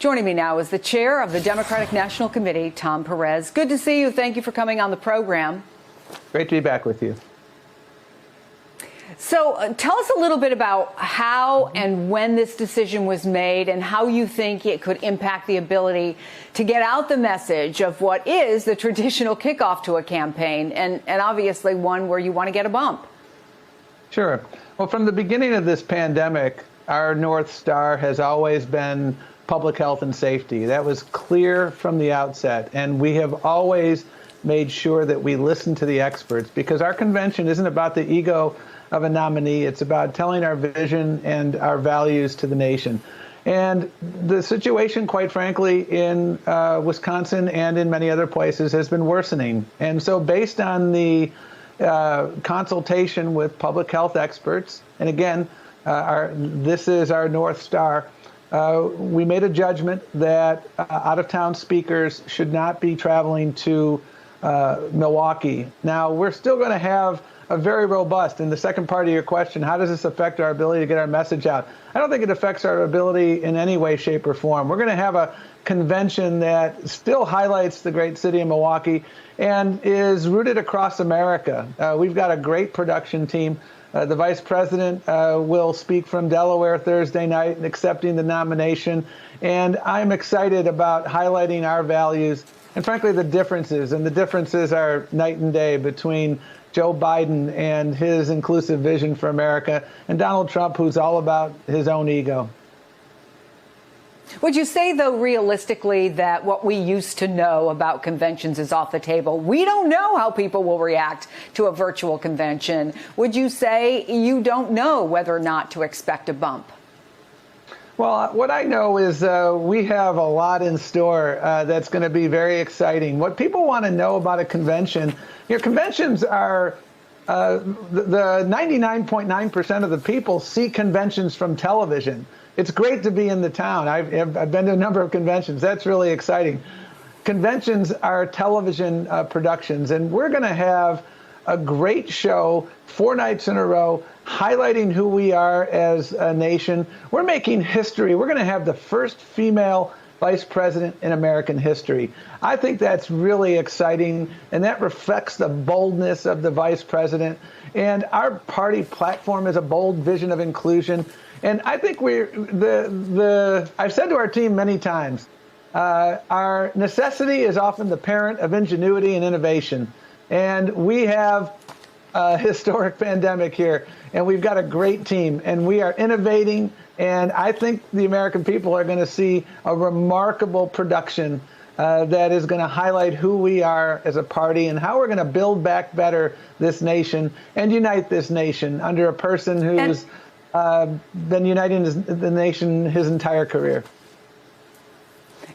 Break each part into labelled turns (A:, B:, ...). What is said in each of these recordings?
A: Joining me now is the chair of the Democratic National Committee, Tom Perez. Good to see you. Thank you for coming on the program.
B: Great to be back with you.
A: So tell us a little bit about how and when this decision was made and how you think it could impact the ability to get out the message of what is the traditional kickoff to a campaign and obviously one where you want to get a bump.
B: Sure. Well, from the beginning of this pandemic, our North Star has always been public health and safety. That was clear from the outset. And we have always made sure that we listen to the experts because our convention isn't about the ego of a nominee. It's about telling our vision and our values to the nation. And the situation, quite frankly, in Wisconsin and in many other places has been worsening. And so based on the consultation with public health experts, and again, this is our North Star, we made a judgment that out-of-town speakers should not be traveling to Milwaukee. Now, we're still going to have a very robust, in the second part of your question, how does this affect our ability to get our message out? I don't think it affects our ability in any way, shape, or form. We're going to have a convention that still highlights the great city of Milwaukee and is rooted across America. We've got a great production team. The vice president will speak from Delaware Thursday night and accepting the nomination. And I'm excited about highlighting our values and, frankly, the differences. And the differences are night and day between Joe Biden and his inclusive vision for America and Donald Trump, who's all about his own ego.
A: Would you say, though, realistically, that what we used to know about conventions is off the table? We don't know how people will react to a virtual convention. Would you say you don't know whether or not to expect a bump?
B: Well, what I know is we have a lot in store that's going to be very exciting. What people want to know about a convention, conventions are the 99.9% of the people see conventions from television. It's great to be in the town. I've been to a number of conventions. That's really exciting. Conventions are television productions, and we're going to have a great show 4 nights in a row highlighting who we are as a nation. We're making history. We're going to have the first female vice president in American history. I think that's really exciting, and that reflects the boldness of the vice president. And our party platform is a bold vision of inclusion. And I think I've said to our team many times, our necessity is often the parent of ingenuity and innovation. And we have a historic pandemic here, and we've got a great team, and we are innovating. And I think the American people are going to see a remarkable production that is going to highlight who we are as a party and how we're going to build back better this nation and unite this nation under a person who's been uniting the nation his entire career.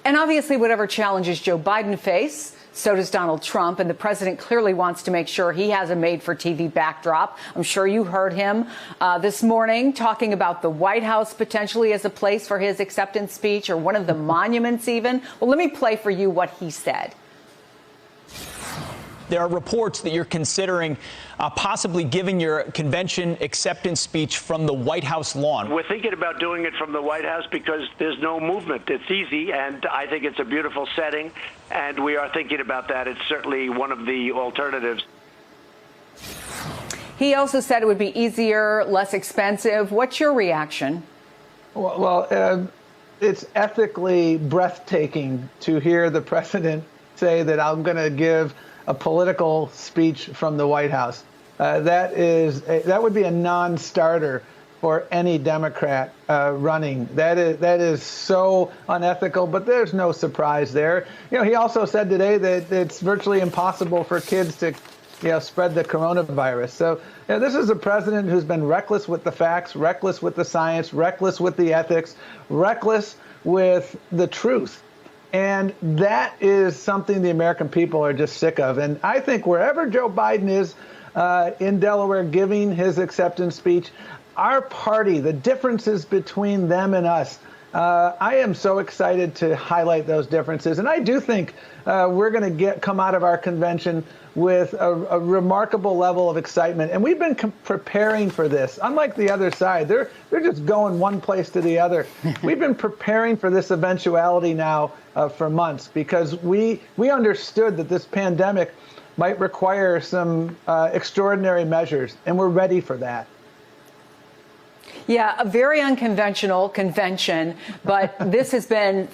A: And obviously, whatever challenges Joe Biden face, so does Donald Trump. And the president clearly wants to make sure he has a made-for-TV backdrop. I'm sure you heard him this morning talking about the White House potentially as a place for his acceptance speech or one of the monuments even. Well, let me play for you what he said.
C: There are reports that you're considering possibly giving your convention acceptance speech from the White House lawn.
D: We're thinking about doing it from the White House because there's no movement. It's easy, and I think it's a beautiful setting, and we are thinking about that. It's certainly one of the alternatives.
A: He also said it would be easier, less expensive. What's your reaction?
B: Well, it's ethically breathtaking to hear the president say that I'm going to give a political speech from the White House. That would be a non-starter for any Democrat running. That is so unethical, but there's no surprise there. He also said today that it's virtually impossible for kids to spread the coronavirus. So this is a president who's been reckless with the facts, reckless with the science, reckless with the ethics, reckless with the truth. And that is something the American people are just sick of. And I think wherever Joe Biden is in Delaware giving his acceptance speech, our party, the differences between them and us, I am so excited to highlight those differences. And I do think we're going to come out of our convention with a remarkable level of excitement. And we've been preparing for this. Unlike the other side, they're just going one place to the other. We've been preparing for this eventuality now for months, because we understood that this pandemic might require some extraordinary measures, and we're ready for that.
A: Yeah, a very unconventional convention, but this has been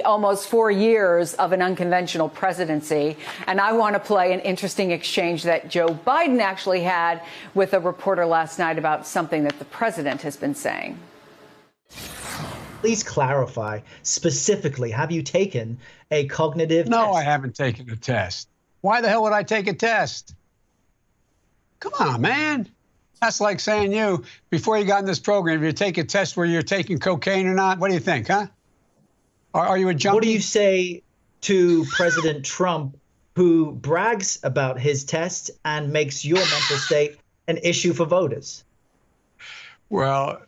A: almost 4 years of an unconventional presidency. And I want to play an interesting exchange that Joe Biden actually had with a reporter last night about something that the president has been saying.
E: Please clarify specifically, have you taken a cognitive test?
F: No, I haven't taken a test. Why the hell would I take a test? Come on, man. That's like saying before you got in this program, you take a test where you're taking cocaine or not. What do you think, huh? Are you a junkie?
E: What do you say to President Trump, who brags about his test and makes your mental state an issue for voters?
F: Well,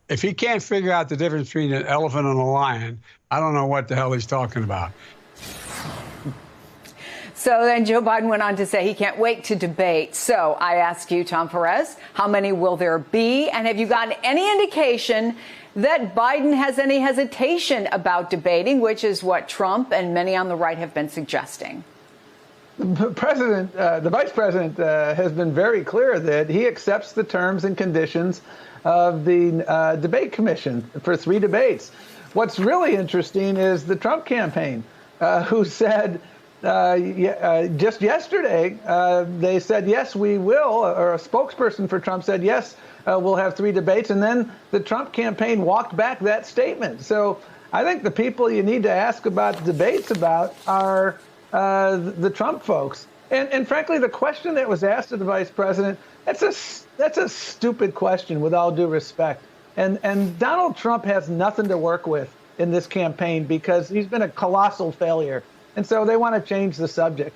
F: if he can't figure out the difference between an elephant and a lion, I don't know what the hell he's talking about.
A: So then Joe Biden went on to say he can't wait to debate. So I ask you, Tom Perez, how many will there be? And have you gotten any indication that Biden has any hesitation about debating, which is what Trump and many on the right have been suggesting?
B: The vice president has been very clear that he accepts the terms and conditions of the debate commission for 3 debates. What's really interesting is the Trump campaign, who said just yesterday, they said, yes, we will, or a spokesperson for Trump said, yes, we'll have 3 debates. And then the Trump campaign walked back that statement. So I think the people you need to ask about debates about are the Trump folks. And frankly, the question that was asked of the vice president, that's a stupid question, with all due respect. And Donald Trump has nothing to work with in this campaign because he's been a colossal failure. And so they want to change the subject.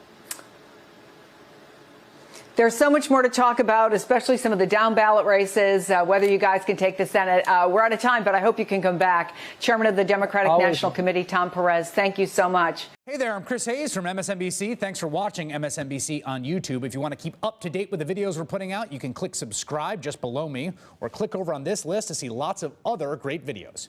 A: There's so much more to talk about, especially some of the down ballot races, whether you guys can take the Senate. We're out of time, but I hope you can come back. Chairman of the Democratic National Committee, Tom Perez, thank you so much.
G: Hey there, I'm Chris Hayes from MSNBC. Thanks for watching MSNBC on YouTube. If you want to keep up to date with the videos we're putting out, you can click subscribe just below me, or click over on this list to see lots of other great videos.